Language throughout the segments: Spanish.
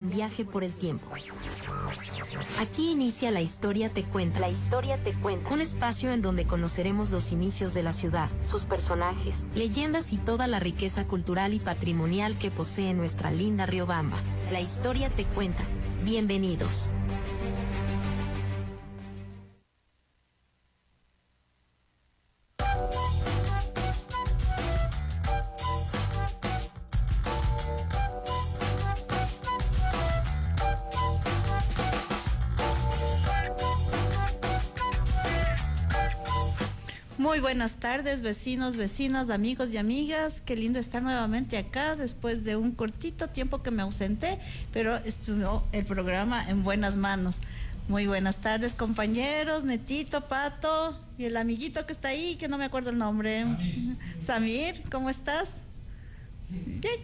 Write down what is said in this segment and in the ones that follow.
Viaje por el tiempo. Aquí inicia La Historia Te Cuenta. La Historia Te Cuenta. Un espacio en donde conoceremos los inicios de la ciudad, sus personajes, leyendas y toda la riqueza cultural y patrimonial que posee nuestra linda Riobamba. La Historia Te Cuenta. Bienvenidos. Muy buenas tardes, vecinos, vecinas, amigos y amigas. Qué lindo estar nuevamente acá después de un cortito tiempo que me ausenté, pero estuvo el programa en buenas manos. Muy buenas tardes, compañeros, Netito, Pato y el amiguito que está ahí, que no me acuerdo el nombre. Samir, ¿cómo estás? Bien.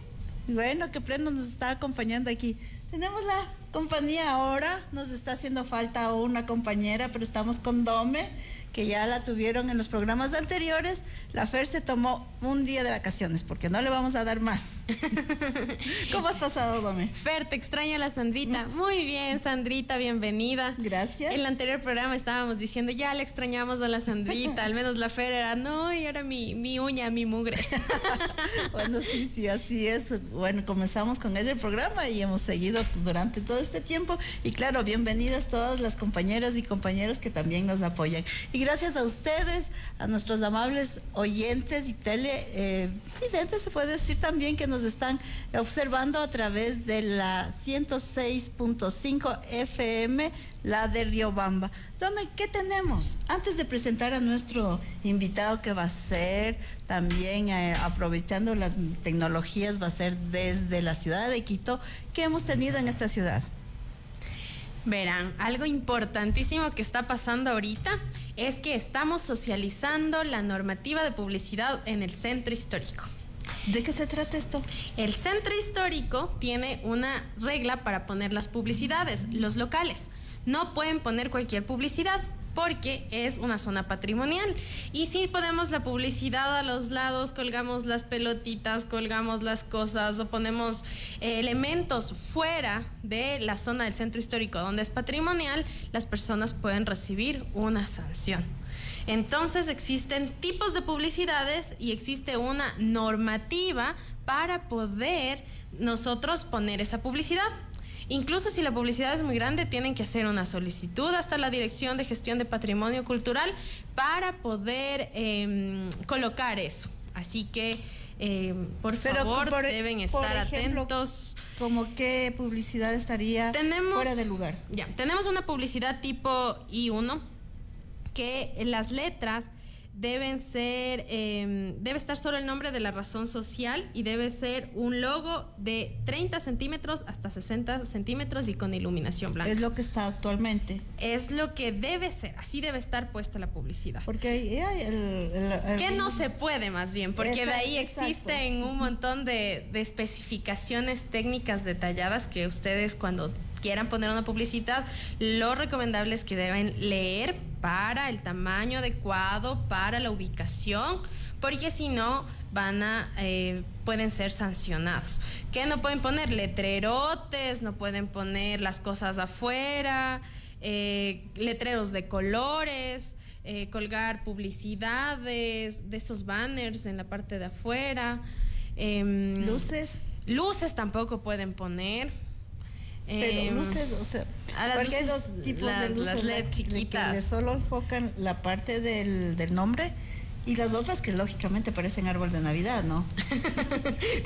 Bueno, que pleno nos está acompañando aquí. Tenemos la compañía ahora, nos está haciendo falta una compañera, pero estamos con Dome, que ya la tuvieron en los programas anteriores. La Fer se tomó un día de vacaciones porque no le vamos a dar más. ¿Cómo has pasado, Dome? Fer, te extraña la Sandrita. Muy bien, Sandrita, bienvenida. Gracias. En el anterior programa estábamos diciendo, ya le extrañamos a la Sandrita. Al menos la Fer era, no, y era mi uña, mi mugre. Bueno, sí, así es. Bueno, comenzamos con ella el programa y hemos seguido durante todo este tiempo. Y claro, bienvenidas todas las compañeras y compañeros que también nos apoyan. Y gracias a ustedes, a nuestros amables oyentes y televidentes, se puede decir también, que nos están observando a través de la 106.5 FM, la de Riobamba. Dome, ¿qué tenemos? Antes de presentar a nuestro invitado, que va a ser también, aprovechando las tecnologías, va a ser desde la ciudad de Quito, ¿qué hemos tenido en esta ciudad? Verán, algo importantísimo que está pasando ahorita es que estamos socializando la normativa de publicidad en el centro histórico. ¿De qué se trata esto? El centro histórico tiene una regla para poner las publicidades. Los locales no pueden poner cualquier publicidad porque es una zona patrimonial. Y si ponemos la publicidad a los lados, colgamos las pelotitas, colgamos las cosas o ponemos elementos fuera de la zona del centro histórico donde es patrimonial, las personas pueden recibir una sanción. Entonces existen tipos de publicidades y existe una normativa para poder nosotros poner esa publicidad. Incluso si la publicidad es muy grande, tienen que hacer una solicitud hasta la Dirección de Gestión de Patrimonio Cultural para poder colocar eso. Así que, por favor, deben estar atentos. ¿Cómo qué publicidad estaría fuera de lugar? Ya, tenemos una publicidad tipo I1, que las letras deben ser, debe estar solo el nombre de la razón social y debe ser un logo de 30 centímetros hasta 60 centímetros y con iluminación blanca. Es lo que está actualmente. Es lo que debe ser, así debe estar puesta la publicidad. Porque que no se puede, más bien, porque de ahí existen un montón de especificaciones técnicas detalladas que ustedes, cuando quieran poner una publicidad, lo recomendable es que deben leer para el tamaño adecuado, para la ubicación, porque si no pueden ser sancionados. ¿Qué no pueden poner? Letrerotes, no pueden poner las cosas afuera, letreros de colores, colgar publicidades de esos banners en la parte de afuera. Luces tampoco pueden poner. Pero luces, o sea, porque hay dos tipos de luces, las LED chiquitas, que solo enfocan la parte del nombre, y las otras que lógicamente parecen árbol de Navidad, ¿no?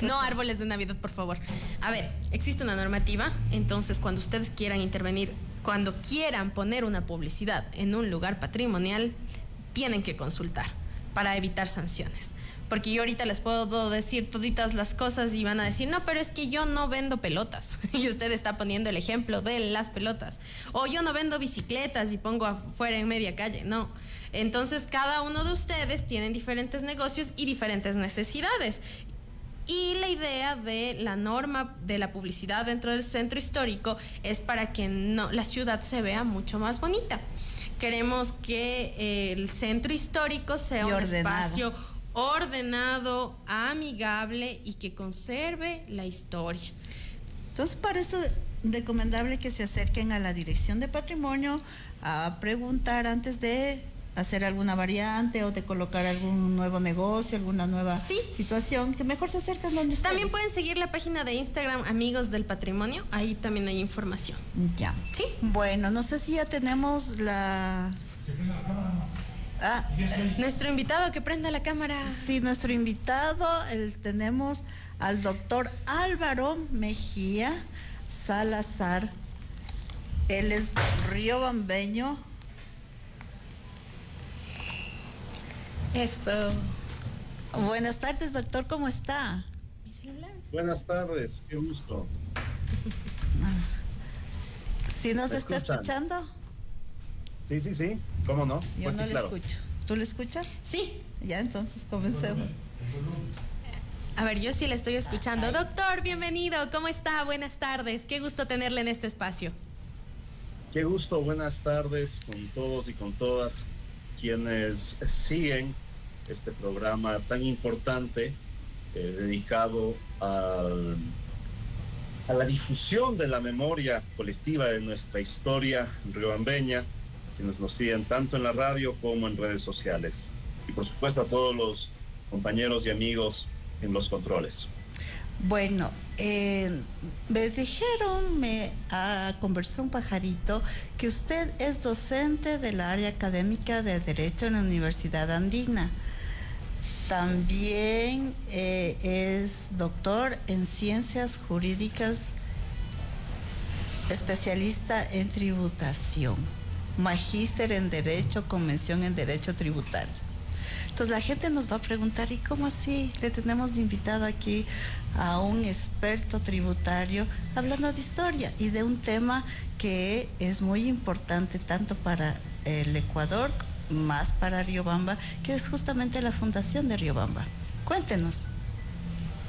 No árboles de Navidad, por favor. A ver, existe una normativa, entonces cuando ustedes quieran intervenir, cuando quieran poner una publicidad en un lugar patrimonial, tienen que consultar para evitar sanciones. Porque yo ahorita les puedo decir toditas las cosas y van a decir, no, pero es que yo no vendo pelotas. Y usted está poniendo el ejemplo de las pelotas. O yo no vendo bicicletas y pongo afuera en media calle. No. Entonces, cada uno de ustedes tienen diferentes negocios y diferentes necesidades. Y la idea de la norma de la publicidad dentro del centro histórico es para que la ciudad se vea mucho más bonita. Queremos que el centro histórico sea un espacio ordenado, amigable y que conserve la historia. Entonces, para esto recomendable que se acerquen a la Dirección de Patrimonio a preguntar antes de hacer alguna variante o de colocar algún nuevo negocio, alguna nueva situación, que mejor se acerquen donde ustedes. También pueden seguir la página de Instagram Amigos del Patrimonio, ahí también hay información. Ya. Sí. Bueno, no sé si ya tenemos Nuestro invitado, que prenda la cámara. Sí, nuestro invitado, tenemos al doctor Álvaro Mejía Salazar. Él es riobambeño. Eso. Buenas tardes, doctor, ¿cómo está? Mi celular. Buenas tardes, qué gusto. ¿Sí nos ¿Me está escuchan? escuchando? Sí, ¿cómo no? Yo Fuerte no y le claro. escucho. ¿Tú le escuchas? Sí. Ya, entonces comencemos. A ver, yo sí le estoy escuchando. Doctor, bienvenido. ¿Cómo está? Buenas tardes. Qué gusto tenerle en este espacio. Qué gusto, buenas tardes con todos y con todas quienes siguen este programa tan importante dedicado a la difusión de la memoria colectiva de nuestra historia riobambeña, quienes nos siguen tanto en la radio como en redes sociales. Y por supuesto a todos los compañeros y amigos en los controles. Bueno, me dijeron, conversó un pajarito, que usted es docente de la área académica de Derecho en la Universidad Andina. También es doctor en Ciencias Jurídicas, especialista en tributación, magíster en Derecho, con mención en Derecho Tributario. Entonces la gente nos va a preguntar, ¿y cómo así? Le tenemos de invitado aquí a un experto tributario hablando de historia y de un tema que es muy importante tanto para el Ecuador, más para Riobamba, que es justamente la fundación de Riobamba. Cuéntenos.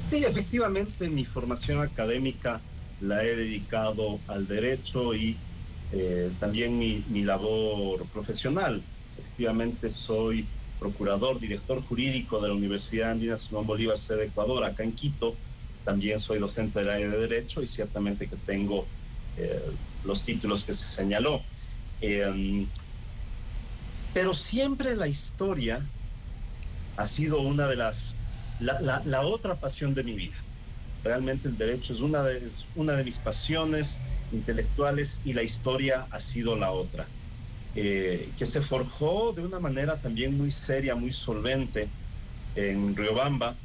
Sí, efectivamente, mi formación académica la he dedicado al derecho y también mi labor profesional. Efectivamente, soy procurador, director jurídico de la Universidad Andina Simón Bolívar, sede Ecuador, acá en Quito. También soy docente del área de Derecho y ciertamente que tengo los títulos que se señaló. Pero siempre la historia ha sido una de la otra pasión de mi vida. Realmente el derecho es una de mis pasiones intelectuales y la historia ha sido la otra. Que se forjó de una manera también muy seria, muy solvente en Riobamba,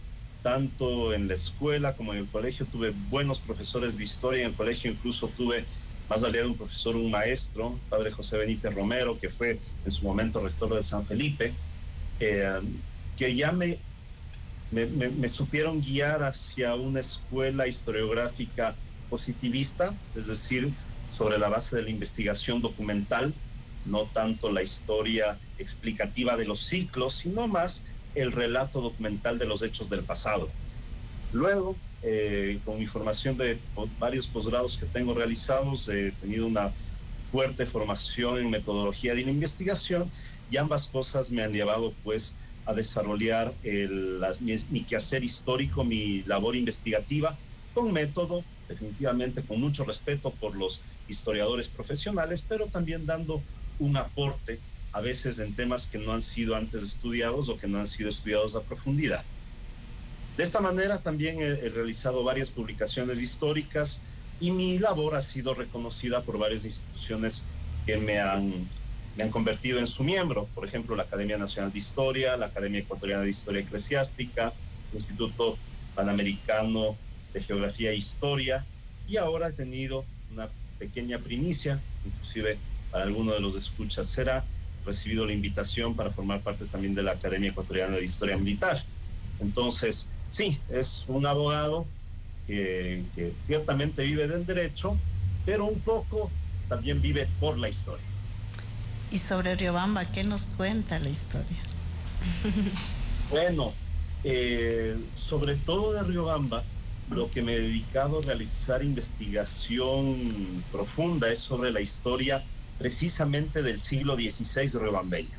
tanto en la escuela como en el colegio. Tuve buenos profesores de historia, en el colegio incluso tuve, más allá de un profesor, un maestro, padre José Benítez Romero, que fue en su momento rector de San Felipe, que ya me supieron guiar hacia una escuela historiográfica positivista, es decir, sobre la base de la investigación documental, no tanto la historia explicativa de los ciclos, sino más el relato documental de los hechos del pasado. Luego, con mi formación de varios posgrados que tengo realizados, he tenido una fuerte formación en metodología de la investigación y ambas cosas me han llevado pues a desarrollar mi quehacer histórico, mi labor investigativa, con método, definitivamente con mucho respeto por los historiadores profesionales, pero también dando un aporte a veces en temas que no han sido antes estudiados o que no han sido estudiados a profundidad. De esta manera también he realizado varias publicaciones históricas y mi labor ha sido reconocida por varias instituciones que me han convertido en su miembro, por ejemplo la Academia Nacional de Historia, la Academia Ecuatoriana de Historia Eclesiástica, el Instituto Panamericano de Geografía e Historia, y ahora he tenido una pequeña primicia, inclusive para alguno de los escuchas será, recibido la invitación para formar parte también de la Academia Ecuatoriana de Historia Militar. Entonces, sí, es un abogado que ciertamente vive del derecho, pero un poco también vive por la historia. Y sobre Riobamba, ¿qué nos cuenta la historia? Bueno, sobre todo de Riobamba, lo que me he dedicado a realizar investigación profunda es sobre la historia precisamente del siglo XVI riobambeño,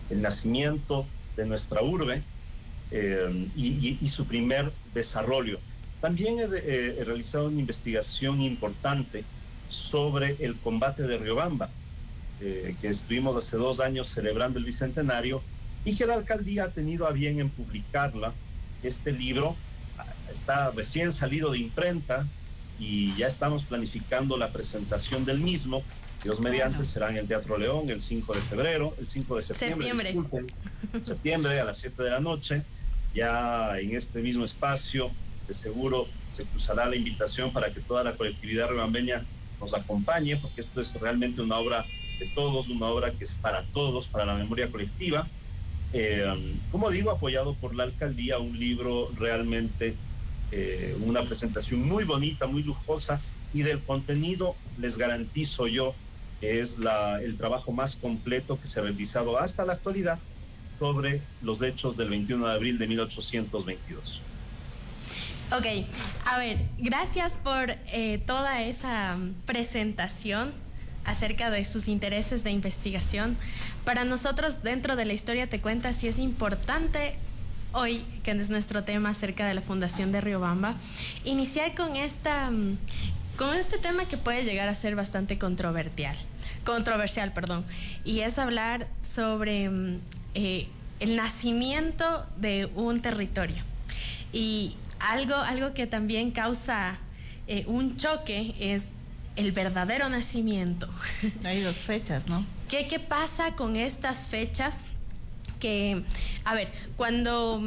el nacimiento de nuestra urbe y su primer desarrollo. También he realizado una investigación importante sobre el combate de Riobamba, que estuvimos hace 2 años celebrando el bicentenario y que la alcaldía ha tenido a bien en publicarla. Este libro está recién salido de imprenta y ya estamos planificando la presentación del mismo. Dios mediante será en el Teatro León el 5 de septiembre. Disculpen, septiembre a las 7 de la noche. Ya en este mismo espacio, de seguro se cruzará la invitación para que toda la colectividad riobambeña nos acompañe, porque esto es realmente una obra de todos, una obra que es para todos, para la memoria colectiva. Como digo, apoyado por la alcaldía, un libro realmente, una presentación muy bonita, muy lujosa, y del contenido les garantizo yo que es el trabajo más completo que se ha realizado hasta la actualidad sobre los hechos del 21 de abril de 1822. Ok, a ver, gracias por toda esa presentación acerca de sus intereses de investigación. Para nosotros, dentro de La Historia Te Cuenta, sí es importante hoy, que es nuestro tema acerca de la Fundación de Riobamba, iniciar con este tema que puede llegar a ser bastante controversial, y es hablar sobre el nacimiento de un territorio. Y algo que también causa un choque es el verdadero nacimiento. Hay 2 fechas, ¿no? ¿Qué pasa con estas fechas? Que, a ver, cuando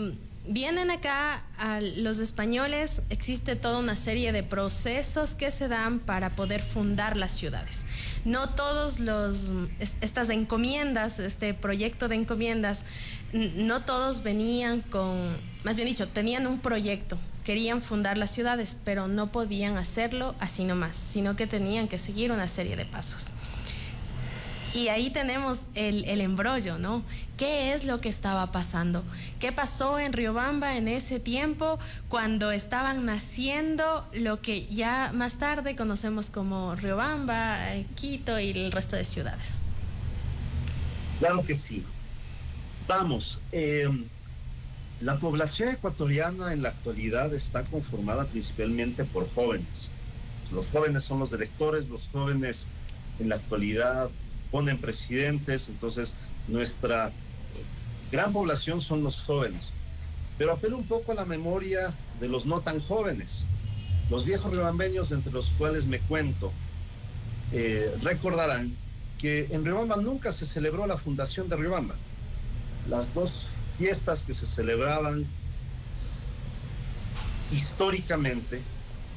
vienen acá a los españoles, existe toda una serie de procesos que se dan para poder fundar las ciudades. No todos estas encomiendas, este proyecto de encomiendas, no todos venían más bien dicho, tenían un proyecto. Querían fundar las ciudades, pero no podían hacerlo así nomás, sino que tenían que seguir una serie de pasos. Y ahí tenemos el embrollo, ¿no? ¿Qué es lo que estaba pasando? ¿Qué pasó en Riobamba en ese tiempo cuando estaban naciendo lo que ya más tarde conocemos como Riobamba, Quito y el resto de ciudades? Claro que sí. Vamos, la población ecuatoriana en la actualidad está conformada principalmente por jóvenes. Los jóvenes son los electores, los jóvenes en la actualidad ponen presidentes, entonces nuestra gran población son los jóvenes. Pero apelo un poco a la memoria de los no tan jóvenes. Los viejos riobambeños, entre los cuales me cuento, recordarán que en Riobamba nunca se celebró la fundación de Riobamba. Las 2 fiestas que se celebraban históricamente,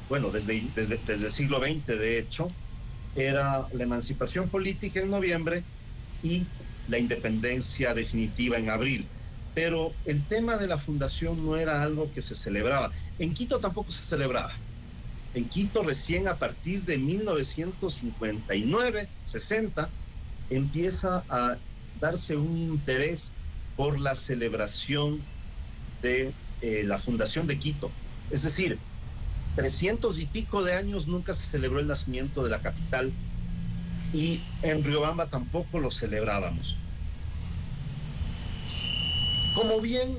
bueno, desde el siglo XX, de hecho, era la emancipación política en noviembre y la independencia definitiva en abril. Pero el tema de la fundación no era algo que se celebraba. En Quito tampoco se celebraba. En Quito recién a partir de 1959, 60, empieza a darse un interés por la celebración de la fundación de Quito. Es decir, 300 y pico de años nunca se celebró el nacimiento de la capital y en Riobamba tampoco lo celebrábamos. Como bien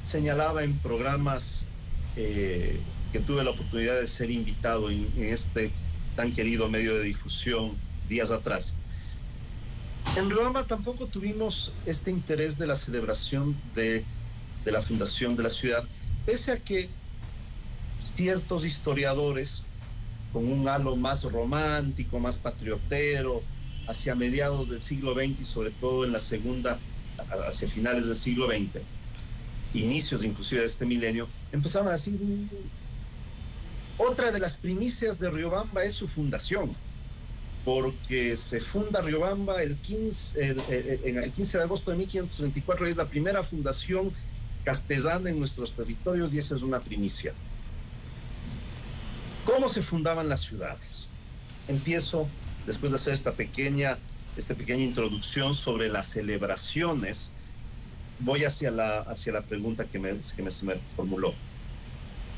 señalaba en programas que tuve la oportunidad de ser invitado en este tan querido medio de difusión días atrás, en Riobamba tampoco tuvimos este interés de la celebración de la fundación de la ciudad, pese a que ciertos historiadores, con un halo más romántico, más patriotero, hacia mediados del siglo XX y sobre todo en la segunda, hacia finales del siglo XX, inicios inclusive de este milenio, empezaron a decir, otra de las primicias de Riobamba es su fundación, porque se funda Riobamba el 15 de agosto de 1524, y es la primera fundación castellana en nuestros territorios, y esa es una primicia. ¿Cómo se fundaban las ciudades? Empiezo, después de hacer esta pequeña introducción sobre las celebraciones, voy hacia la pregunta que se me formuló.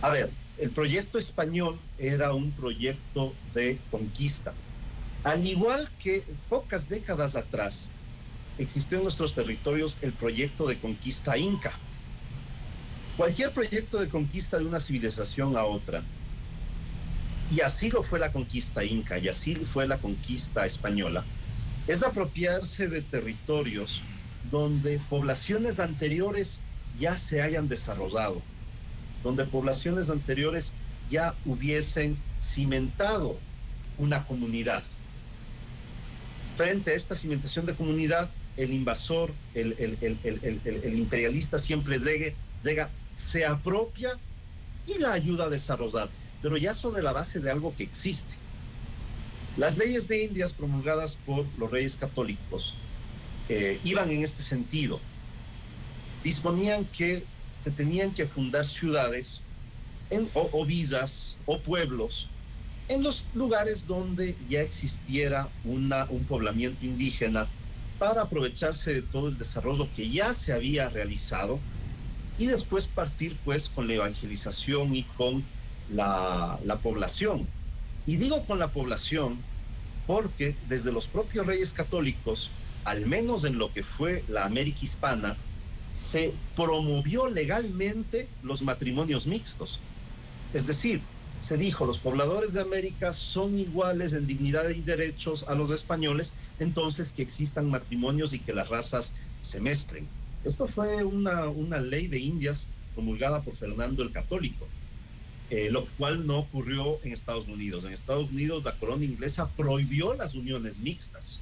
A ver, el proyecto español era un proyecto de conquista. Al igual que pocas décadas atrás, existió en nuestros territorios el proyecto de conquista inca. Cualquier proyecto de conquista de una civilización a otra y así lo fue la conquista inca y así fue la conquista española, es apropiarse de territorios donde poblaciones anteriores ya se hayan desarrollado, donde poblaciones anteriores ya hubiesen cimentado una comunidad. Frente a esta cimentación de comunidad, el invasor, el imperialista siempre llega, se apropia y la ayuda a desarrollar, pero ya sobre la base de algo que existe. Las leyes de Indias promulgadas por los reyes católicos iban en este sentido. Disponían que se tenían que fundar ciudades o villas o pueblos en los lugares donde ya existiera un poblamiento indígena para aprovecharse de todo el desarrollo que ya se había realizado y después partir pues con la evangelización y con la población. Y digo con la población porque desde los propios reyes católicos, al menos en lo que fue la América hispana, se promovió legalmente los matrimonios mixtos. Es decir, se dijo, los pobladores de América son iguales en dignidad y derechos a los españoles, entonces que existan matrimonios y que las razas se mezclen. Esto fue una ley de Indias promulgada por Fernando el Católico, lo cual no ocurrió en Estados Unidos. En Estados Unidos la corona inglesa prohibió las uniones mixtas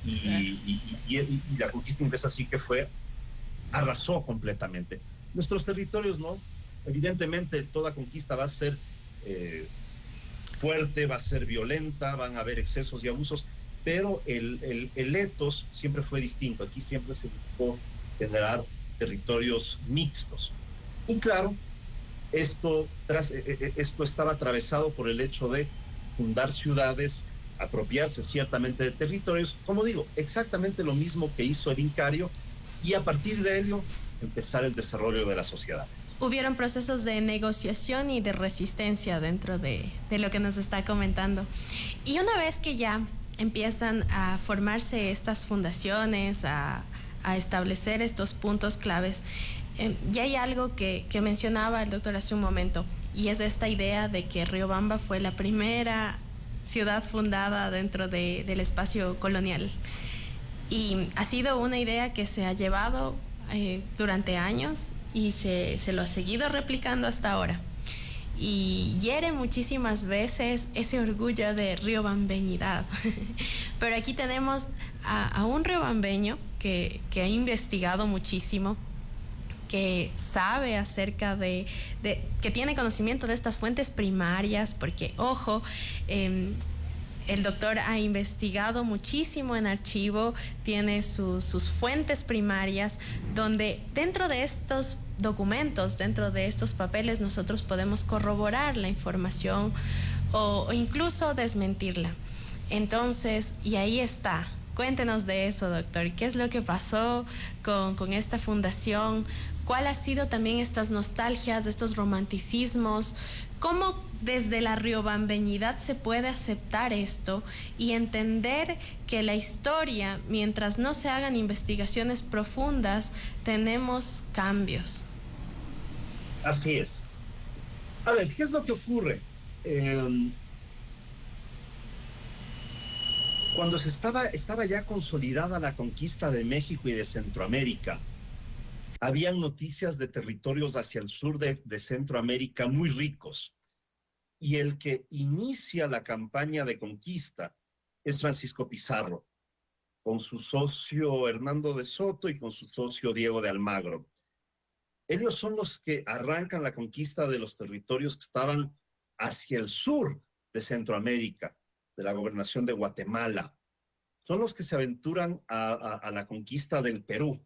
y la conquista inglesa sí que arrasó completamente. Nuestros territorios no. Evidentemente toda conquista va a ser fuerte, va a ser violenta, van a haber excesos y abusos, pero el etos siempre fue distinto. Aquí siempre se buscó generar territorios mixtos. Y claro, esto estaba atravesado por el hecho de fundar ciudades, apropiarse ciertamente de territorios, como digo, exactamente lo mismo que hizo el Incario, y a partir de ello empezar el desarrollo de las sociedades. Hubieron procesos de negociación y de resistencia dentro de lo que nos está comentando. Y una vez que ya empiezan a formarse estas fundaciones, a establecer estos puntos claves, ya hay algo que mencionaba el doctor hace un momento, y es esta idea de que Riobamba fue la primera ciudad fundada dentro del espacio colonial. Y ha sido una idea que se ha llevado durante años y se lo ha seguido replicando hasta ahora. Y hiere muchísimas veces ese orgullo de riobambeñidad. Pero aquí tenemos a un riobambeño que ha investigado muchísimo, que sabe acerca que tiene conocimiento de estas fuentes primarias, porque, ojo, el doctor ha investigado muchísimo en archivo, tiene sus fuentes primarias, donde dentro de estos documentos, dentro de estos papeles, nosotros podemos corroborar la información o incluso desmentirla. Entonces, y ahí está. Cuéntenos de eso, doctor. ¿Qué es lo que pasó con esta fundación? ¿Cuál ha sido también estas nostalgias, estos romanticismos? ¿Cómo desde la riobambeñidad se puede aceptar esto y entender que la historia, mientras no se hagan investigaciones profundas, tenemos cambios? Así es. A ver, ¿qué es lo que ocurre? Cuando estaba ya consolidada la conquista de México y de Centroamérica, habían noticias de territorios hacia el sur de Centroamérica muy ricos. Y el que inicia la campaña de conquista es Francisco Pizarro, con su socio Hernando de Soto y con su socio Diego de Almagro. Ellos son los que arrancan la conquista de los territorios que estaban hacia el sur de Centroamérica, de la gobernación de Guatemala. Son los que se aventuran a la conquista del Perú.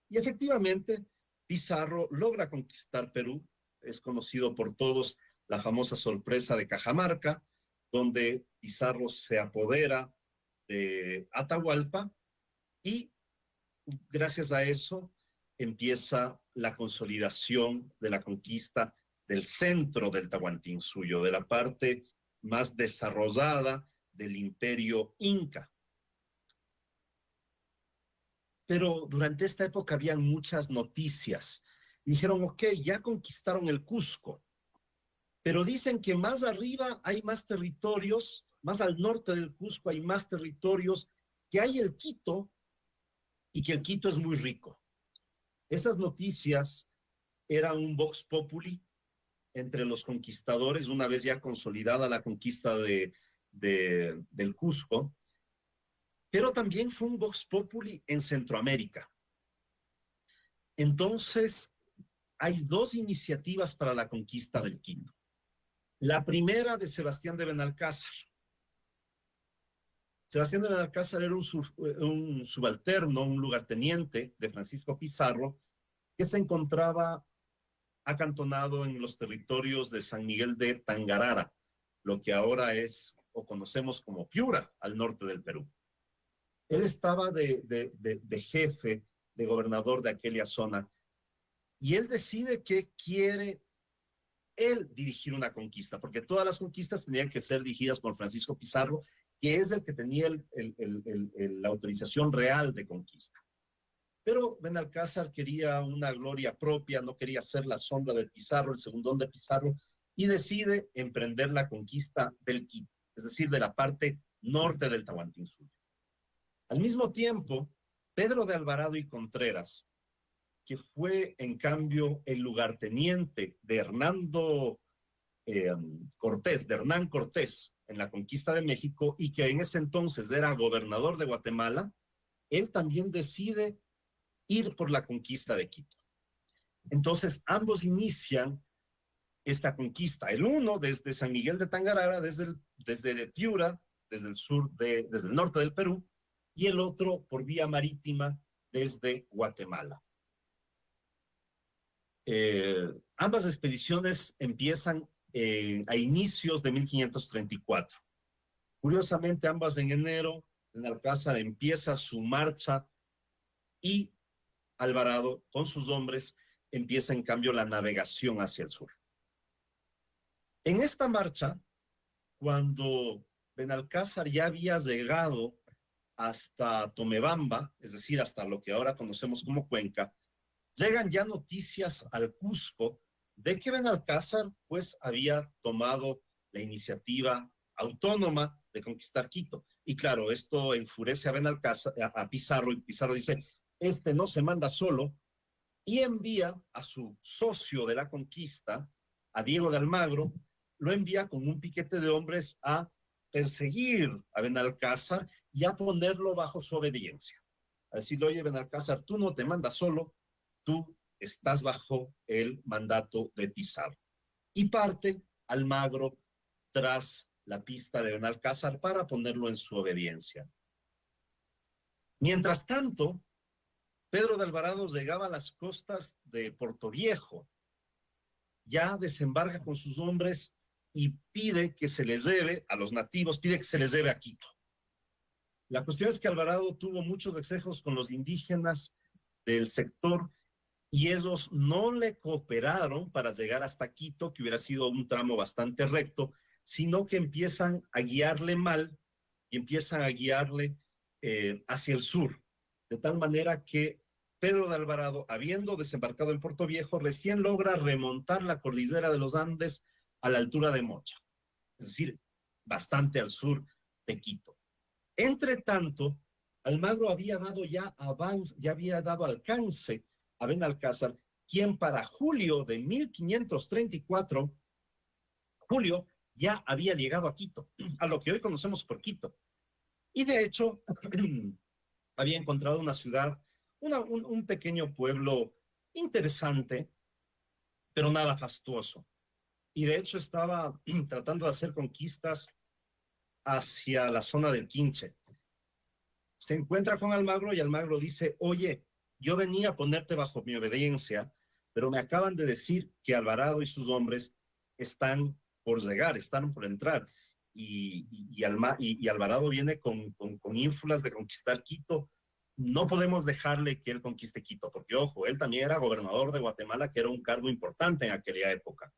Y efectivamente, Pizarro logra conquistar Perú. Es conocido por todos la famosa sorpresa de Cajamarca, donde Pizarro se apodera de Atahualpa y gracias a eso empieza la consolidación de la conquista del centro del Tahuantinsuyo, de la parte más desarrollada del imperio inca. Pero durante esta época habían muchas noticias. Dijeron, ok, ya conquistaron el Cusco. Pero dicen que más arriba hay más territorios, más al norte del Cusco hay más territorios, que hay el Quito y que el Quito es muy rico. Esas noticias eran un vox populi entre los conquistadores, una vez ya consolidada la conquista del Cusco, pero también fue un vox populi en Centroamérica. Entonces, hay dos iniciativas para la conquista del Quito. La primera de Sebastián de Benalcázar. Sebastián de Benalcázar era un subalterno, un lugarteniente de Francisco Pizarro, que se encontraba acantonado en los territorios de San Miguel de Tangarara, lo que ahora es o conocemos como Piura, al norte del Perú. Él estaba de jefe, de gobernador de aquella zona, y él decide que quiere él dirigir una conquista, porque todas las conquistas tenían que ser dirigidas por Francisco Pizarro, que es el que tenía la autorización real de conquista. Pero Benalcázar quería una gloria propia, no quería ser la sombra de Pizarro, el segundón de Pizarro, y decide emprender la conquista del Quito, es decir, de la parte norte del Tahuantinsuyo. Al mismo tiempo, Pedro de Alvarado y Contreras, que fue en cambio el lugarteniente de Hernán Cortés en la conquista de México y que en ese entonces era gobernador de Guatemala, él también decide ir por la conquista de Quito. Entonces, ambos inician esta conquista. El uno desde San Miguel de Tangarara, desde Piura, desde el norte del Perú, y el otro por vía marítima desde Guatemala. Ambas expediciones empiezan a inicios de 1534. Curiosamente, ambas en enero. Benalcázar empieza su marcha y Alvarado, con sus hombres, empieza en cambio la navegación hacia el sur. En esta marcha, cuando Benalcázar ya había llegado hasta Tomebamba, es decir, hasta lo que ahora conocemos como Cuenca, llegan ya noticias al Cusco de que Benalcázar pues había tomado la iniciativa autónoma de conquistar Quito. Y claro, esto enfurece a Benalcázar, a Pizarro, y Pizarro dice, este no se manda solo, y envía a su socio de la conquista, a Diego de Almagro, lo envía con un piquete de hombres a perseguir a Benalcázar y a ponerlo bajo su obediencia. A decirle, oye, Benalcázar, tú no te mandas solo, tú estás bajo el mandato de Pizarro. Y parte Almagro tras la pista de Benalcázar para ponerlo en su obediencia. Mientras tanto, Pedro de Alvarado llegaba a las costas de Puerto Viejo, ya desembarca con sus hombres y pide que se les lleve a los nativos, pide que se les lleve a Quito. La cuestión es que Alvarado tuvo muchos excesos con los indígenas del sector y ellos no le cooperaron para llegar hasta Quito, que hubiera sido un tramo bastante recto, sino que empiezan a guiarle mal y empiezan a guiarle hacia el sur, de tal manera que Pedro de Alvarado, habiendo desembarcado en Puerto Viejo, recién logra remontar la cordillera de los Andes a la altura de Mocha, es decir, bastante al sur de Quito. Entre tanto, Almagro había dado alcance a Benalcázar, quien para julio de 1534, Julio ya había llegado a Quito, a lo que hoy conocemos por Quito. Y de hecho, había encontrado una ciudad, un pequeño pueblo interesante, pero nada fastuoso. Y de hecho estaba tratando de hacer conquistas hacia la zona del Quinche. Se encuentra con Almagro y Almagro dice, oye, yo venía a ponerte bajo mi obediencia, pero me acaban de decir que Alvarado y sus hombres están por llegar, están por entrar. Y Alvarado viene con ínfulas de conquistar Quito. No podemos dejarle que él conquiste Quito, porque ojo, él también era gobernador de Guatemala, que era un cargo importante en aquella época.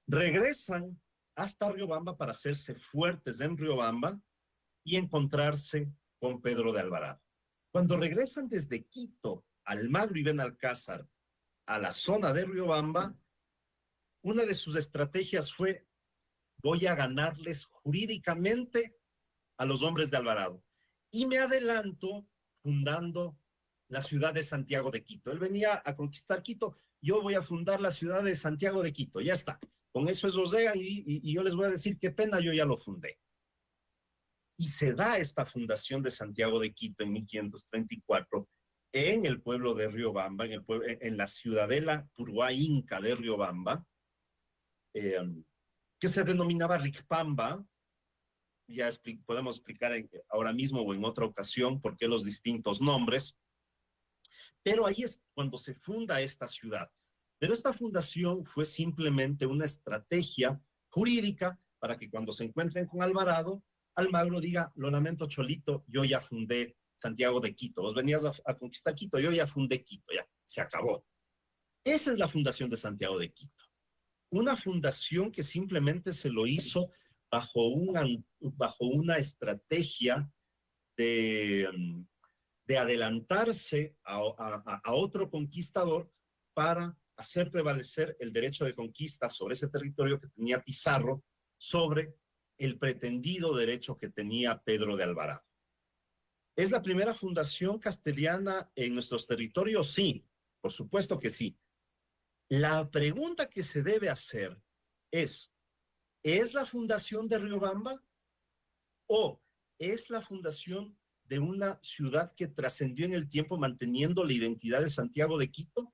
Regresan hasta Riobamba para hacerse fuertes en Riobamba y encontrarse con Pedro de Alvarado. Cuando regresan desde Quito, Almagro y Benalcázar a la zona de Riobamba, una de sus estrategias fue: voy a ganarles jurídicamente a los hombres de Alvarado. Y me adelanto fundando la ciudad de Santiago de Quito. Él venía a conquistar Quito, yo voy a fundar la ciudad de Santiago de Quito, ya está. Con eso es Osea y yo les voy a decir qué pena, yo ya lo fundé. Y se da esta fundación de Santiago de Quito en 1534 en el pueblo de Riobamba, en la ciudadela Purua Inca de Riobamba, que se denominaba Ricpamba. Ya podemos explicar ahora mismo o en otra ocasión por qué los distintos nombres, pero ahí es cuando se funda esta ciudad. Pero esta fundación fue simplemente una estrategia jurídica para que cuando se encuentren con Alvarado, Almagro diga: lo lamento, Cholito, yo ya fundé Santiago de Quito, vos venías a conquistar Quito, yo ya fundé Quito, ya se acabó. Esa es la fundación de Santiago de Quito. Una fundación que simplemente se lo hizo bajo una estrategia de adelantarse a otro conquistador para hacer prevalecer el derecho de conquista sobre ese territorio que tenía Pizarro sobre el pretendido derecho que tenía Pedro de Alvarado. ¿Es la primera fundación castellana en nuestros territorios? Sí, por supuesto que sí. La pregunta que se debe hacer ¿es la fundación de Riobamba o es la fundación de una ciudad que trascendió en el tiempo manteniendo la identidad de Santiago de Quito?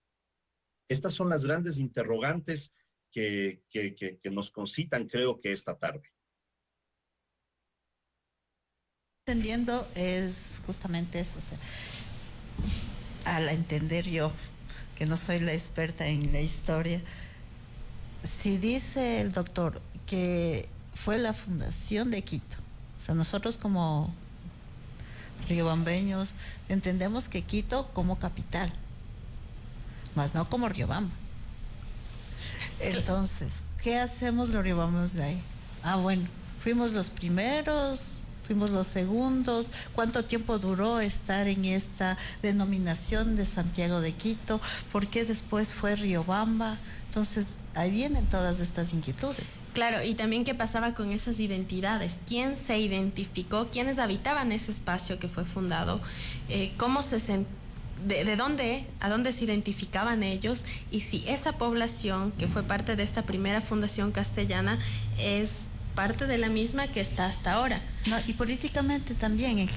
Estas son las grandes interrogantes que nos concitan, creo que esta tarde. Entendiendo es justamente eso, o sea, al entender yo, que no soy la experta en la historia, si dice el doctor que fue la fundación de Quito, o sea, nosotros como riobambeños entendemos que Quito como capital, más no como Riobamba. Entonces, ¿qué hacemos los riobambeños de ahí? Bueno, fuimos los primeros, fuimos los segundos. ¿Cuánto tiempo duró estar en esta denominación de Santiago de Quito? ¿Por qué después fue Riobamba? Entonces, ahí vienen todas estas inquietudes. Claro, y también qué pasaba con esas identidades, quién se identificó, quiénes habitaban ese espacio que fue fundado, cómo de dónde, a dónde se identificaban ellos, y si esa población que fue parte de esta primera fundación castellana es parte de la misma que está hasta ahora. No, y políticamente también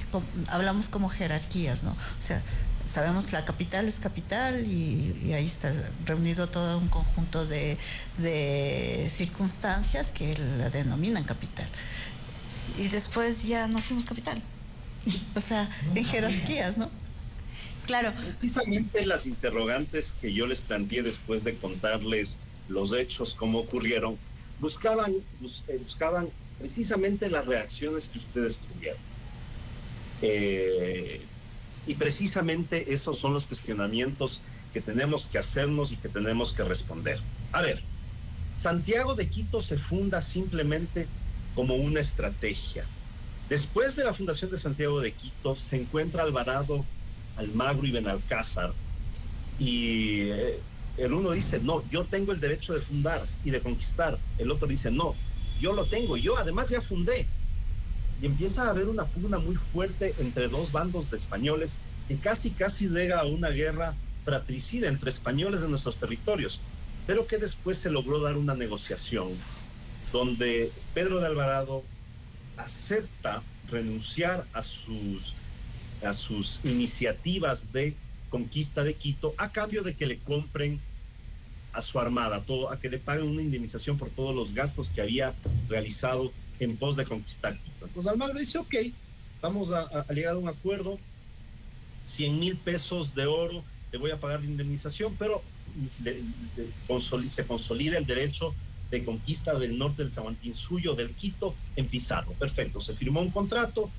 hablamos como jerarquías, ¿no? O sea, sabemos que la capital es capital y ahí está reunido todo un conjunto de circunstancias que la denominan capital. Y después ya no fuimos capital. O sea, en jerarquías, ¿no? Claro. Precisamente las interrogantes que yo les planteé después de contarles los hechos, cómo ocurrieron, buscaban precisamente las reacciones que ustedes tuvieron. Y precisamente esos son los cuestionamientos que tenemos que hacernos y que tenemos que responder. A ver, Santiago de Quito se funda simplemente como una estrategia. Después de la fundación de Santiago de Quito se encuentra Alvarado, Almagro y Benalcázar, y el uno dice: no, yo tengo el derecho de fundar y de conquistar. El otro dice: no, yo lo tengo, yo además ya fundé. Y empieza a haber una pugna muy fuerte entre dos bandos de españoles que casi llega a una guerra fratricida entre españoles de nuestros territorios, pero que después se logró dar una negociación donde Pedro de Alvarado acepta renunciar a sus iniciativas de conquista de Quito a cambio de que le compren a su armada, a que le paguen una indemnización por todos los gastos que había realizado en pos de conquistar Quito. Entonces Almagro dice: ok, vamos a llegar a un acuerdo, 100,000 pesos de oro te voy a pagar de indemnización, pero se consolida el derecho de conquista del norte del Tahuantinsuyo, del Quito, en Pizarro. Perfecto, se firmó un contrato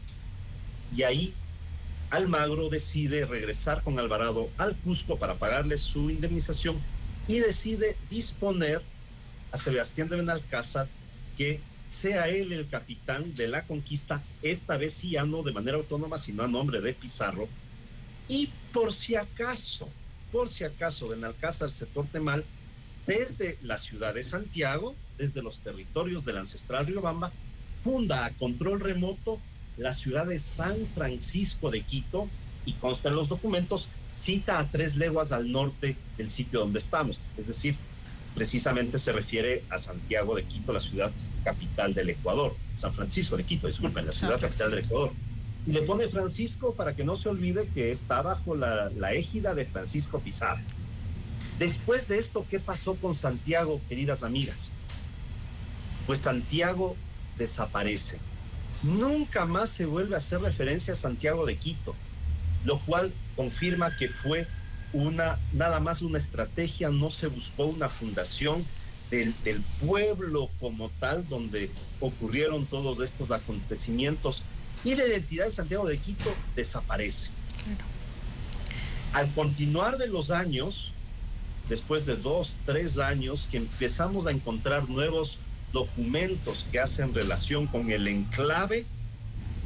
y ahí Almagro decide regresar con Alvarado al Cusco para pagarle su indemnización y decide disponer a Sebastián de Benalcázar que sea él el capitán de la conquista, esta vez sí ya no de manera autónoma, sino a nombre de Pizarro. Y por si acaso Benalcázar se porte mal, desde la ciudad de Santiago, desde los territorios del ancestral Riobamba, funda a control remoto la ciudad de San Francisco de Quito y consta en los documentos, cita a 3 leguas al norte del sitio donde estamos. Es decir, precisamente se refiere a Santiago de Quito, la ciudad capital del Ecuador. San Francisco de Quito, disculpen, la ciudad capital del Ecuador. Y le pone Francisco para que no se olvide que está bajo la égida de Francisco Pizarro. Después de esto, ¿qué pasó con Santiago, queridas amigas? Pues Santiago desaparece. Nunca más se vuelve a hacer referencia a Santiago de Quito, lo cual confirma que fue nada más una estrategia, no se buscó una fundación del pueblo como tal, donde ocurrieron todos estos acontecimientos, y la identidad de Santiago de Quito desaparece. Claro. Al continuar de los años, después de 2, 3 años, que empezamos a encontrar nuevos documentos que hacen relación con el enclave,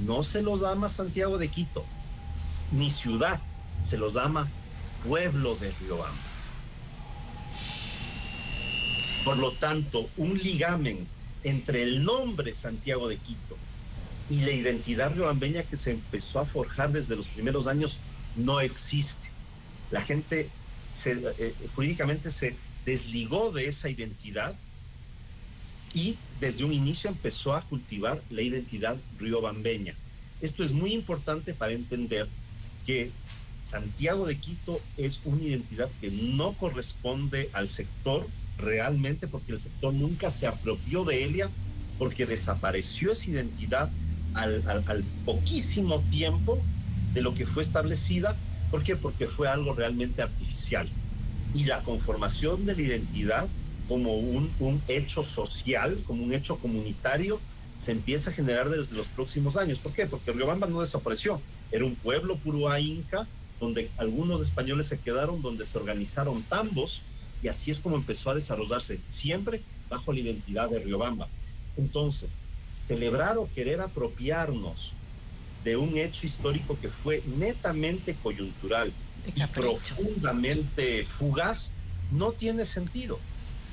no se los llama Santiago de Quito, ni ciudad, se los llama pueblo de Riobamba. Por lo tanto, un ligamen entre el nombre Santiago de Quito y la identidad riobambeña que se empezó a forjar desde los primeros años no existe. La gente jurídicamente se desligó de esa identidad y desde un inicio empezó a cultivar la identidad riobambeña. Esto es muy importante para entender que Santiago de Quito es una identidad que no corresponde al sector realmente, porque el sector nunca se apropió de ella, porque desapareció esa identidad al poquísimo tiempo de lo que fue establecida. ¿Por qué? Porque fue algo realmente artificial. Y la conformación de la identidad como un hecho social, como un hecho comunitario, se empieza a generar desde los próximos años. ¿Por qué? Porque Riobamba no desapareció. Era un pueblo purúa inca, donde algunos españoles se quedaron, donde se organizaron tambos, y así es como empezó a desarrollarse, siempre bajo la identidad de Riobamba. Entonces, celebrar o querer apropiarnos de un hecho histórico que fue netamente coyuntural y profundamente fugaz, no tiene sentido.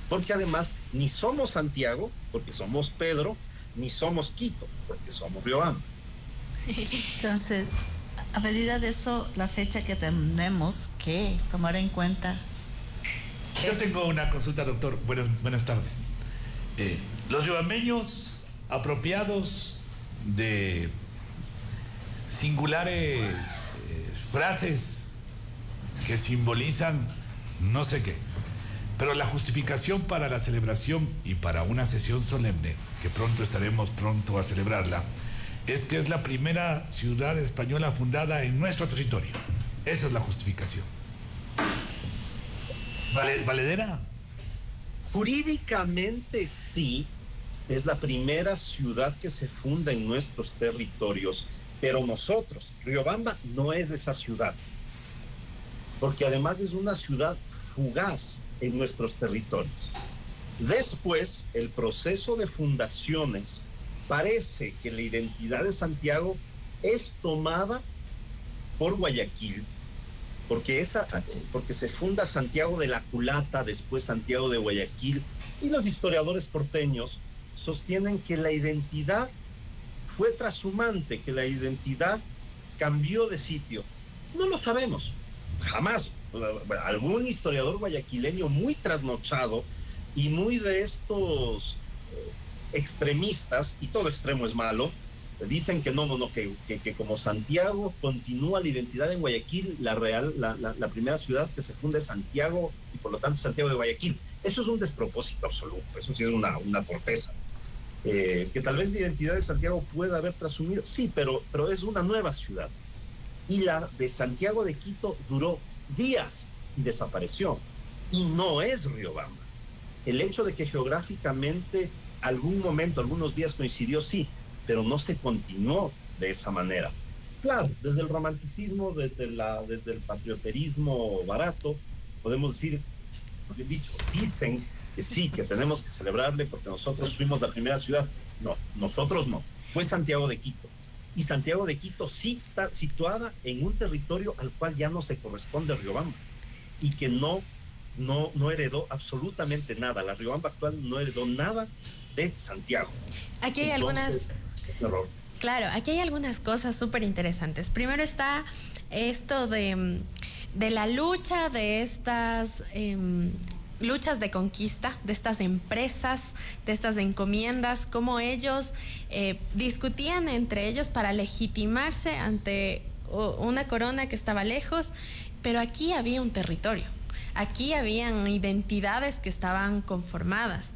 Porque además, ni somos Santiago, porque somos Pedro, ni somos Quito, porque somos Riobamba. Entonces, a medida de eso, la fecha que tenemos que tomar en cuenta. Yo tengo una consulta, doctor. Buenas tardes. Los riobambeños apropiados de singulares frases que simbolizan no sé qué, pero la justificación para la celebración y para una sesión solemne, que estaremos pronto a celebrarla, es que es la primera ciudad española fundada en nuestro territorio. Esa es la justificación. ¿Valedera? Jurídicamente sí, es la primera ciudad que se funda en nuestros territorios, pero nosotros, Riobamba, no es esa ciudad, porque además es una ciudad fugaz en nuestros territorios. Después, el proceso de fundaciones, parece que la identidad de Santiago es tomada por Guayaquil, porque se funda Santiago de la Culata, después Santiago de Guayaquil, y los historiadores porteños sostienen que la identidad fue trashumante, que la identidad cambió de sitio. No lo sabemos, jamás. Algún historiador guayaquileño muy trasnochado y muy de estos extremistas, y todo extremo es malo, dicen que que como Santiago continúa la identidad en Guayaquil, la primera ciudad que se funda es Santiago, y por lo tanto Santiago de Guayaquil. Eso es un despropósito absoluto, eso sí es una torpeza. Que tal vez la identidad de Santiago pueda haber trashumido, sí, pero es una nueva ciudad. Y la de Santiago de Quito duró días y desapareció, y no es Riobamba. El hecho de que geográficamente algún momento, algunos días coincidió, sí, pero no se continuó de esa manera. Claro, desde el romanticismo, desde el patrioterismo barato, podemos decir, bien dicho, dicen que sí, que tenemos que celebrarle porque nosotros fuimos la primera ciudad. No, nosotros no, fue Santiago de Quito. Y Santiago de Quito sí está situada en un territorio al cual ya no se corresponde Riobamba, y que no no heredó absolutamente nada. La Riobamba actual no heredó nada de Santiago. Aquí hay Entonces, error. Claro, aquí hay algunas cosas súper interesantes. Primero está esto de la lucha de estas luchas de conquista, de estas empresas, de estas encomiendas, cómo ellos discutían entre ellos para legitimarse ante una corona que estaba lejos, pero aquí había un territorio, aquí habían identidades que estaban conformadas.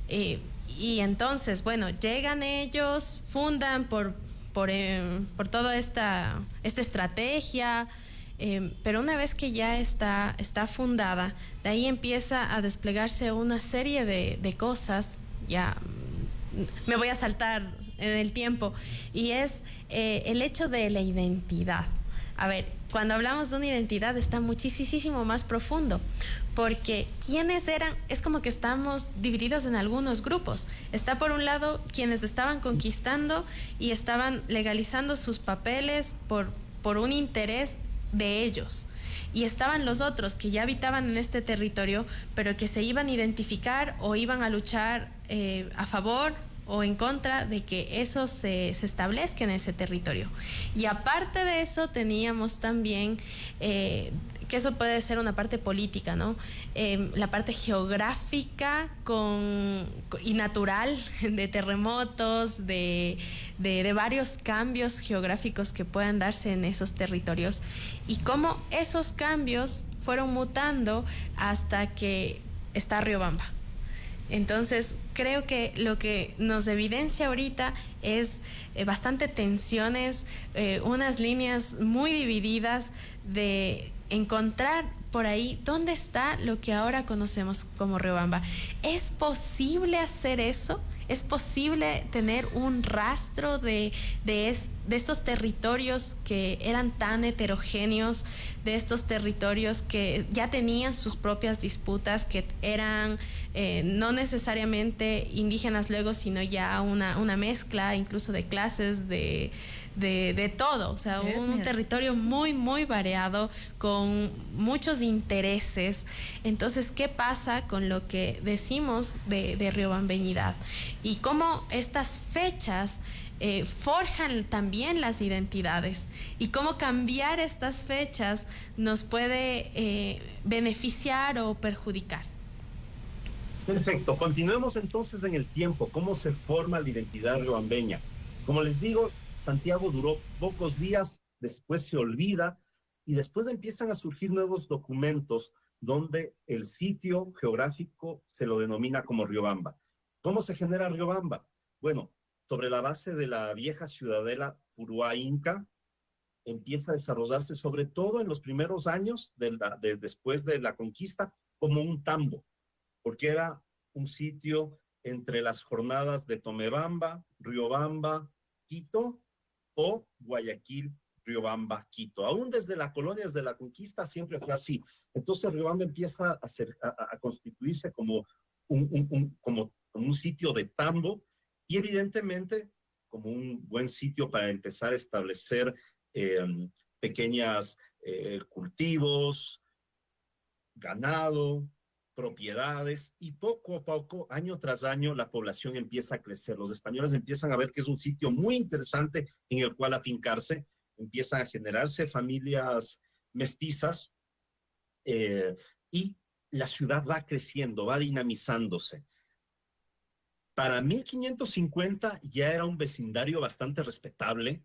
Y entonces, bueno, llegan ellos, fundan por toda esta estrategia, pero una vez que ya está fundada, de ahí empieza a desplegarse una serie de cosas, ya me voy a saltar en el tiempo, y es el hecho de la identidad. A ver, cuando hablamos de una identidad está muchísimo más profundo, porque quienes eran, es como que estamos divididos en algunos grupos. Está por un lado quienes estaban conquistando y estaban legalizando sus papeles por un interés de ellos. Y estaban los otros que ya habitaban en este territorio, pero que se iban a identificar o iban a luchar a favor o en contra de que eso se establezca en ese territorio. Y aparte de eso teníamos también, que eso puede ser una parte política, ¿no? La parte geográfica y natural, de terremotos, de varios cambios geográficos que puedan darse en esos territorios, y cómo esos cambios fueron mutando hasta que está Riobamba. Entonces, creo que lo que nos evidencia ahorita es bastante tensiones, unas líneas muy divididas de encontrar por ahí dónde está lo que ahora conocemos como Riobamba. ¿Es posible hacer eso? ¿Es posible tener un rastro de estos territorios que eran tan heterogéneos, de estos territorios que ya tenían sus propias disputas, que eran no necesariamente indígenas luego, sino ya una mezcla incluso de clases, de todo, o sea, un territorio muy variado, con muchos intereses? Entonces, ¿qué pasa con lo que decimos de riobambeñidad? Y cómo estas fechas forjan también las identidades, y cómo cambiar estas fechas nos puede beneficiar o perjudicar. Perfecto, continuemos entonces en el tiempo. ¿Cómo se forma la identidad riobambeña? Como les digo, Santiago duró pocos días, después se olvida y después empiezan a surgir nuevos documentos donde el sitio geográfico se lo denomina como Riobamba. ¿Cómo se genera Riobamba? Bueno, sobre la base de la vieja ciudadela Puruá Inca, empieza a desarrollarse sobre todo en los primeros años después de la conquista como un tambo, porque era un sitio entre las jornadas de Tomebamba, Riobamba, Quito, o Guayaquil, Riobamba, Quito. Aún desde las colonias de la conquista siempre fue así. Entonces Riobamba empieza a constituirse como un sitio de tambo, y evidentemente como un buen sitio para empezar a establecer pequeñas cultivos, ganado, propiedades, y poco a poco, año tras año, la población empieza a crecer. Los españoles empiezan a ver que es un sitio muy interesante en el cual afincarse, empiezan a generarse familias mestizas, y la ciudad va creciendo, va dinamizándose. Para 1550 ya era un vecindario bastante respetable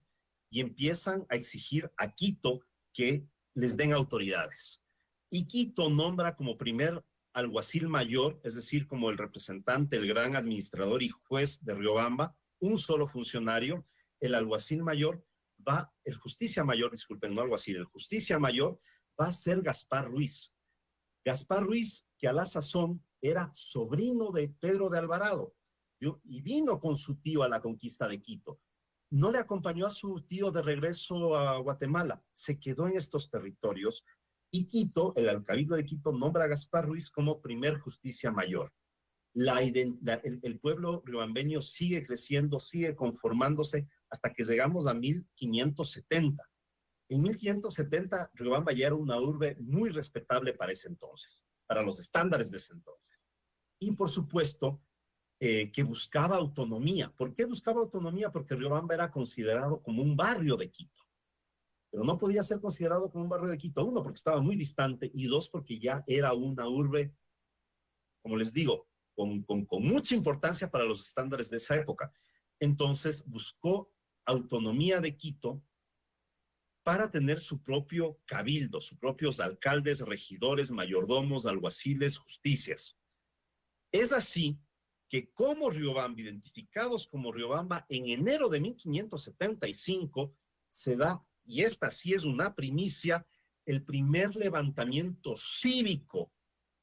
y empiezan a exigir a Quito que les den autoridades. Y Quito nombra como primer alguacil mayor, es decir, como el representante, el gran administrador y juez de Riobamba, un solo funcionario. El alguacil mayor el justicia mayor, disculpen, no alguacil, el justicia mayor va a ser Gaspar Ruiz. Gaspar Ruiz, que a la sazón era sobrino de Pedro de Alvarado, y vino con su tío a la conquista de Quito. No le acompañó a su tío de regreso a Guatemala, se quedó en estos territorios, y Quito, el Cabildo de Quito, nombra a Gaspar Ruiz como primer justicia mayor. El pueblo riobambeño sigue creciendo, sigue conformándose hasta que llegamos a 1570. En 1570, Riobamba ya era una urbe muy respetable para ese entonces. para los estándares de ese entonces. Y por supuesto, que buscaba autonomía. ¿Por qué buscaba autonomía? Porque Riobamba era considerado como un barrio de Quito. Pero no podía ser considerado como un barrio de Quito. Uno, porque estaba muy distante, y dos, porque ya era una urbe, como les digo, con mucha importancia para los estándares de esa época. Entonces buscó autonomía de Quito para tener su propio cabildo, sus propios alcaldes, regidores, mayordomos, alguaciles, justicias. Es así que como Riobamba, identificados como Riobamba, en enero de 1575 se da, y esta sí es una primicia, el primer levantamiento cívico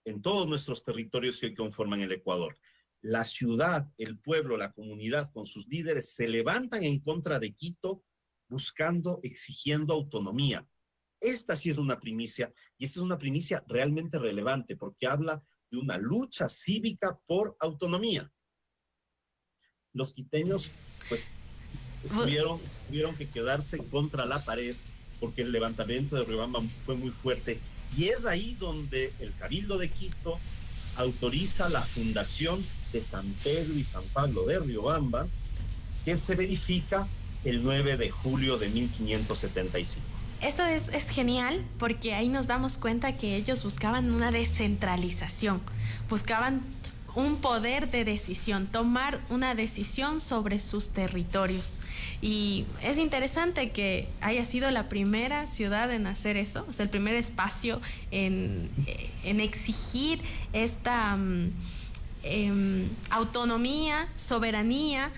en todos nuestros territorios que hoy conforman el Ecuador. La ciudad, el pueblo, la comunidad con sus líderes se levantan en contra de Quito buscando, exigiendo autonomía. Esta sí es una primicia, y esta es una primicia realmente relevante porque habla de una lucha cívica por autonomía. Los quiteños, pues, tuvieron que quedarse contra la pared porque el levantamiento de Riobamba fue muy fuerte, y es ahí donde el Cabildo de Quito autoriza la fundación de San Pedro y San Pablo de Riobamba, que se verifica el 9 de julio de 1575. Eso es genial, porque ahí nos damos cuenta que ellos buscaban una descentralización, buscaban un poder de decisión, tomar una decisión sobre sus territorios. Y es interesante que haya sido la primera ciudad en hacer eso, o sea, el primer espacio en exigir esta autonomía, soberanía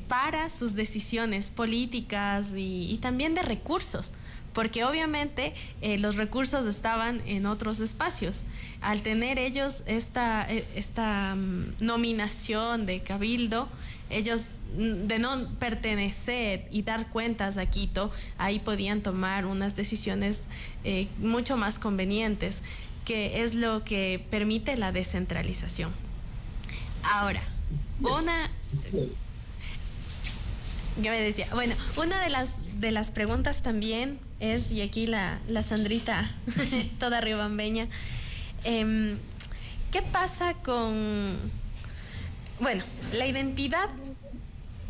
para sus decisiones políticas y también de recursos. Porque obviamente los recursos estaban en otros espacios. Al tener ellos esta nominación de cabildo, ellos, de no pertenecer y dar cuentas a Quito, ahí podían tomar unas decisiones mucho más convenientes, que es lo que permite la descentralización. Ahora, ¿qué me decía? Bueno, una de las preguntas también es, y aquí la Sandrita toda riobambeña, ¿qué pasa con, bueno, la identidad?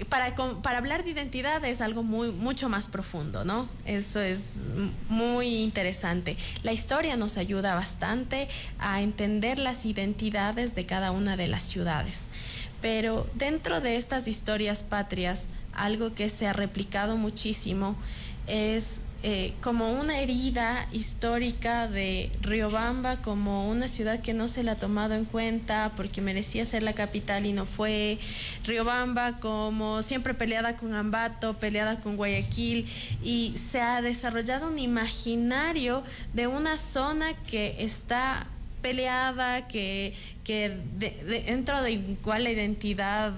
Para hablar de identidad es algo mucho más profundo, ¿no? Eso es muy interesante. La historia nos ayuda bastante a entender las identidades de cada una de las ciudades. Pero dentro de estas historias patrias, algo que se ha replicado muchísimo es como una herida histórica de Riobamba como una ciudad que no se la ha tomado en cuenta porque merecía ser la capital y no fue. Riobamba como siempre peleada con Ambato, peleada con Guayaquil, y se ha desarrollado un imaginario de una zona que está peleada, que dentro de igual la identidad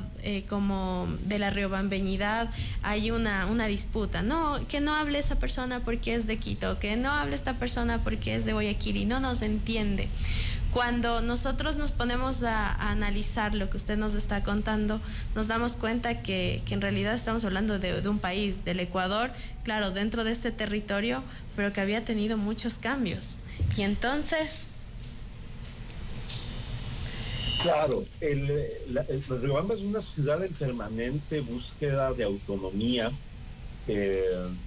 como de la riobambeñidad hay una disputa. No, que no hable esa persona porque es de Quito, que no hable esta persona porque es de Guayaquil y no nos entiende. Cuando nosotros nos ponemos a analizar lo que usted nos está contando, nos damos cuenta que en realidad estamos hablando de un país, del Ecuador, claro, dentro de este territorio, pero que había tenido muchos cambios. Y entonces... Claro, Riobamba es una ciudad en permanente búsqueda de autonomía.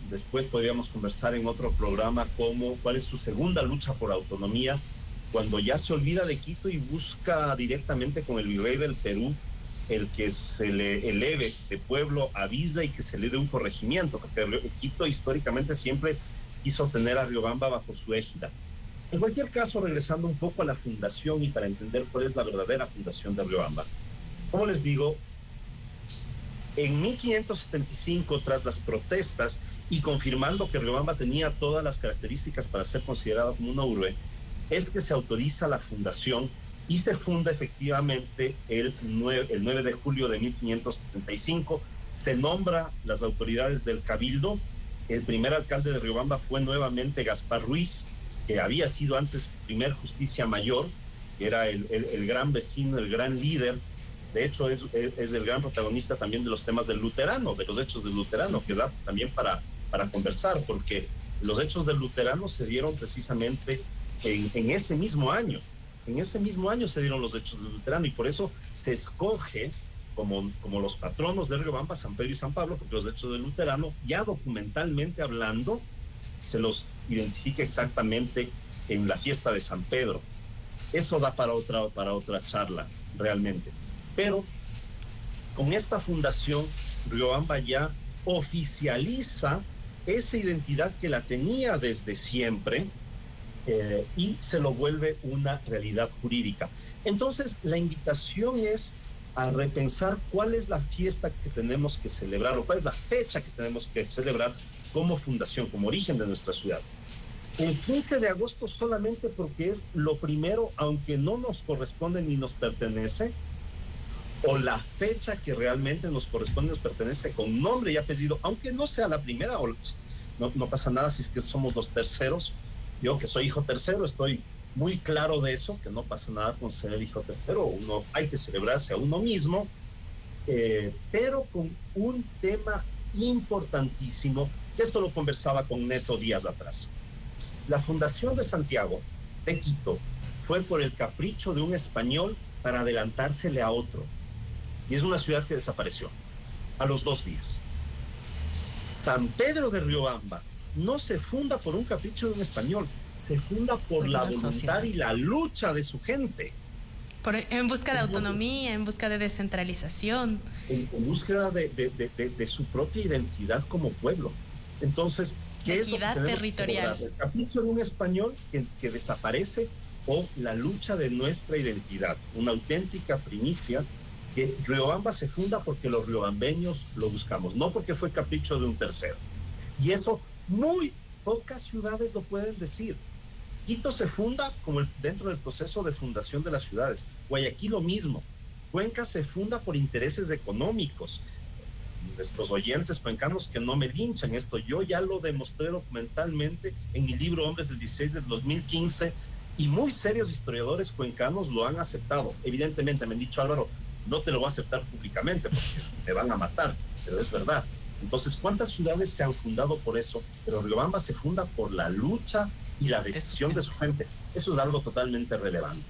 Después podríamos conversar en otro programa cuál es su segunda lucha por autonomía, cuando ya se olvida de Quito y busca directamente con el virrey del Perú el que se le eleve de pueblo a villa y que se le dé un corregimiento, porque Quito históricamente siempre quiso tener a Riobamba bajo su égida. En cualquier caso, regresando un poco a la fundación y para entender cuál es la verdadera fundación de Riobamba. Como les digo, en 1575, tras las protestas y confirmando que Riobamba tenía todas las características para ser considerada como una urbe, es que se autoriza la fundación y se funda efectivamente el 9 de julio de 1575. Se nombra las autoridades del Cabildo. El primer alcalde de Riobamba fue nuevamente Gaspar Ruiz, que había sido antes primer justicia mayor, que era el gran vecino, el gran líder. De hecho, es el gran protagonista también de los temas del luterano, de los hechos del luterano, que da también para conversar, porque los hechos del luterano se dieron precisamente en ese mismo año. en ese mismo año se dieron los hechos del Luterano y por eso se escoge como los patronos de Riobamba, San Pedro y San Pablo, porque los hechos del Luterano, ya documentalmente hablando, se los identifica exactamente en la fiesta de San Pedro. Eso da para otra charla, realmente. Pero con esta fundación, Riobamba ya oficializa esa identidad que la tenía desde siempre y se lo vuelve una realidad jurídica. Entonces, la invitación es a repensar cuál es la fiesta que tenemos que celebrar o cuál es la fecha que tenemos que celebrar como fundación, como origen de nuestra ciudad. El 15 de agosto solamente porque es lo primero, aunque no nos corresponde ni nos pertenece, o la fecha que realmente nos corresponde, nos pertenece con nombre y apellido, aunque no sea la primera, o no pasa nada si es que somos los terceros. Yo, que soy hijo tercero, estoy muy claro de eso, que no pasa nada con ser el hijo tercero. Uno hay que celebrarse a uno mismo, pero con un tema importantísimo, que esto lo conversaba con Neto días atrás. La fundación de Santiago, de Quito, fue por el capricho de un español para adelantársele a otro. Y es una ciudad que desapareció a los 2 días. San Pedro de Riobamba no se funda por un capricho de un español, se funda por la voluntad sociedad y la lucha de su gente. En busca de autonomía, en busca de descentralización. En búsqueda de su propia identidad como pueblo. Entonces, ¿qué es equidad territorial? ¿El capricho de un español que desaparece o la lucha de nuestra identidad? Una auténtica primicia que Riobamba se funda porque los riobambeños lo buscamos, no porque fue capricho de un tercero. Y eso muy pocas ciudades lo pueden decir. Quito se funda como dentro del proceso de fundación de las ciudades. Guayaquil lo mismo. Cuenca se funda por intereses económicos. Nuestros oyentes cuencanos que no me linchan esto, yo ya lo demostré documentalmente en mi libro Hombres del 16 del 2015 y muy serios historiadores cuencanos lo han aceptado. Evidentemente me han dicho, Álvaro, no te lo voy a aceptar públicamente porque me van a matar, pero es verdad. Entonces, ¿cuántas ciudades se han fundado por eso? Pero Riobamba se funda por la lucha y la decisión de su gente. Eso es algo totalmente relevante.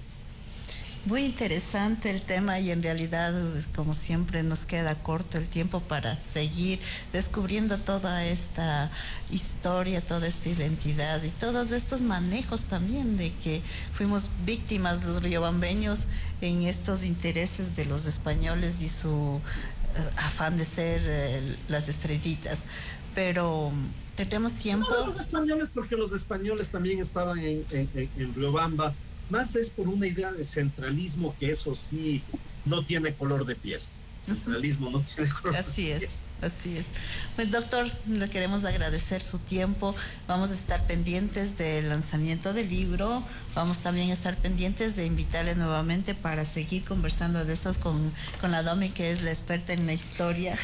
Muy interesante el tema y en realidad, como siempre, nos queda corto el tiempo para seguir descubriendo toda esta historia, toda esta identidad y todos estos manejos también de que fuimos víctimas los riobambeños en estos intereses de los españoles y su afán de ser las estrellitas. Pero tenemos tiempo. No, los españoles, porque los españoles también estaban en Riobamba. Más es por una idea de centralismo que eso sí no tiene color de piel. Centralismo no tiene color de piel. Así es. Pues doctor, le queremos agradecer su tiempo. Vamos a estar pendientes del lanzamiento del libro. Vamos también a estar pendientes de invitarle nuevamente para seguir conversando de estos con la Domi, que es la experta en la historia.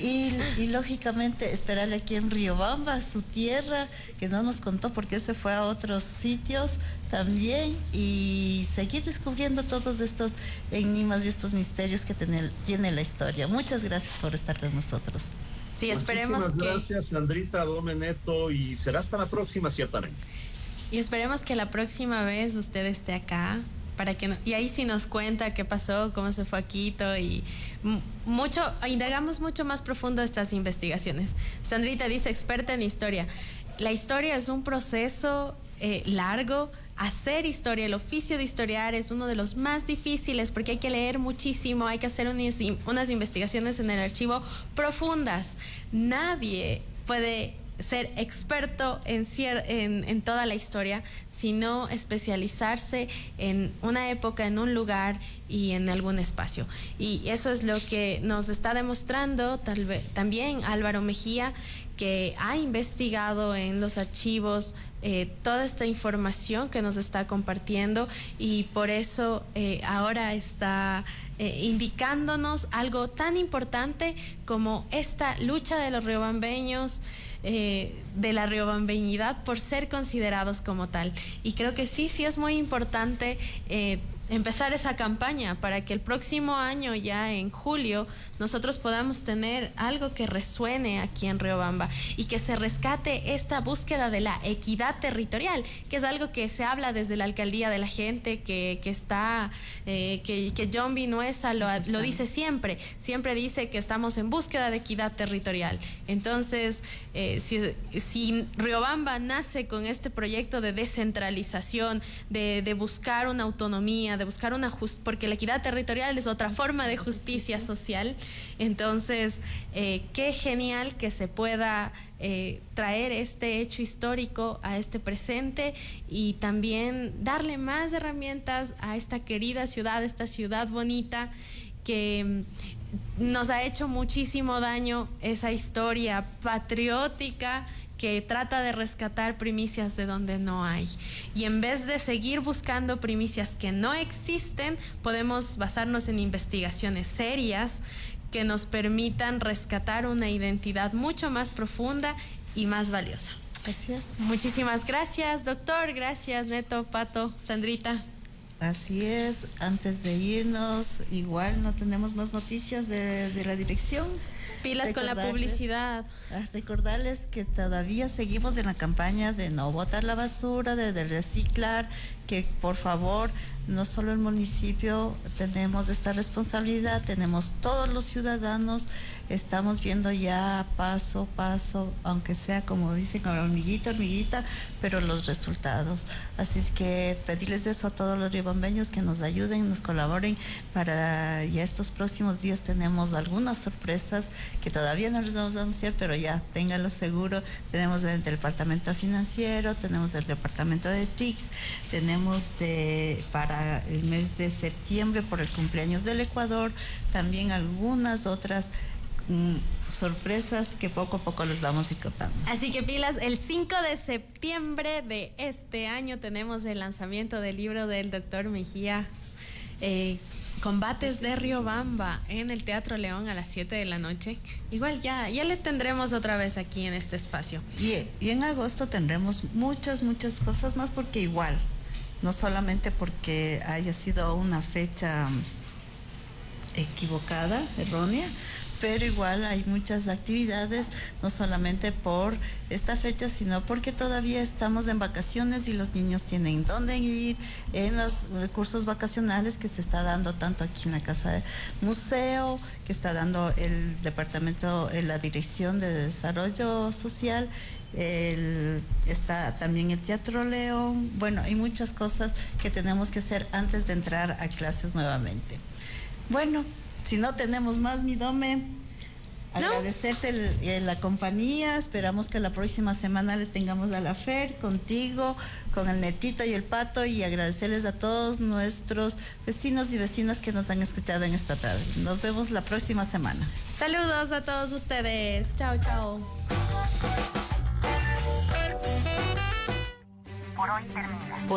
Y lógicamente esperarle aquí en Riobamba, su tierra, que no nos contó porque se fue a otros sitios también, y seguir descubriendo todos estos enigmas y estos misterios que tiene la historia. Muchas gracias por estar con nosotros. Sí, esperemos Muchísimas gracias, Sandrita, Dome, Neto, y será hasta la próxima, ciertamente. Y esperemos que la próxima vez usted esté acá para que y ahí sí nos cuenta qué pasó, cómo se fue a Quito y indagamos mucho más profundo estas investigaciones. Sandrita dice, experta en historia. La historia es un proceso largo. Hacer historia, el oficio de historiar es uno de los más difíciles porque hay que leer muchísimo, hay que hacer unas investigaciones en el archivo profundas. Nadie puede ser experto en toda la historia, sino especializarse en una época, en un lugar y en algún espacio. Y eso es lo que nos está demostrando también Álvaro Mejía, que ha investigado en los archivos toda esta información que nos está compartiendo y por eso ahora está indicándonos algo tan importante como esta lucha de los riobambeños, de la riobambeñidad por ser considerados como tal. Y creo que sí es muy importante empezar esa campaña para que el próximo año, ya en julio, nosotros podamos tener algo que resuene aquí en Riobamba y que se rescate esta búsqueda de la equidad territorial, que es algo que se habla desde la alcaldía de la gente, que John Vinuesa lo dice siempre dice que estamos en búsqueda de equidad territorial. Entonces, si Riobamba nace con este proyecto de descentralización, de buscar una autonomía, de buscar porque la equidad territorial es otra forma de justicia social. Entonces, qué genial que se pueda traer este hecho histórico a este presente y también darle más herramientas a esta querida ciudad, esta ciudad bonita que nos ha hecho muchísimo daño, esa historia patriótica que trata de rescatar primicias de donde no hay. Y en vez de seguir buscando primicias que no existen, podemos basarnos en investigaciones serias que nos permitan rescatar una identidad mucho más profunda y más valiosa. Así es. Muchísimas gracias, doctor. Gracias, Neto, Pato, Sandrita. Así es. Antes de irnos, igual no tenemos más noticias de la dirección. Pilas con la publicidad. Recordarles que todavía seguimos en la campaña de no botar la basura, de reciclar, que por favor, no solo el municipio tenemos esta responsabilidad, tenemos todos los ciudadanos, estamos viendo ya paso a paso, aunque sea como dicen, hormiguita, pero los resultados. Así es que pedirles eso a todos los riobambeños que nos ayuden, nos colaboren para ya estos próximos días. Tenemos algunas sorpresas que todavía no les vamos a anunciar, pero ya ténganlo seguro. Tenemos del departamento financiero, tenemos del departamento de TICS, tenemos para el mes de septiembre por el cumpleaños del Ecuador, también algunas otras sorpresas que poco a poco les vamos a ir contando. Así que pilas, el 5 de septiembre de este año tenemos el lanzamiento del libro del doctor Mejía, Combates de Riobamba, en el Teatro León a las 7 de la noche. Igual ya le tendremos otra vez aquí en este espacio. Y en agosto tendremos muchas cosas más, porque igual, no solamente porque haya sido una fecha equivocada, errónea, pero igual hay muchas actividades, no solamente por esta fecha, sino porque todavía estamos en vacaciones y los niños tienen dónde ir en los cursos vacacionales que se está dando tanto aquí en la Casa de Museo, que está dando el departamento, la Dirección de Desarrollo Social, está también el Teatro León. Bueno, hay muchas cosas que tenemos que hacer antes de entrar a clases nuevamente. Bueno, si no tenemos más, mi Dome, agradecerte la compañía. Esperamos que la próxima semana le tengamos a la Fer contigo, con el Netito y el Pato, y agradecerles a todos nuestros vecinos y vecinas que nos han escuchado en esta tarde. Nos vemos la próxima semana. Saludos a todos ustedes. Chao, chao. Por hoy termina.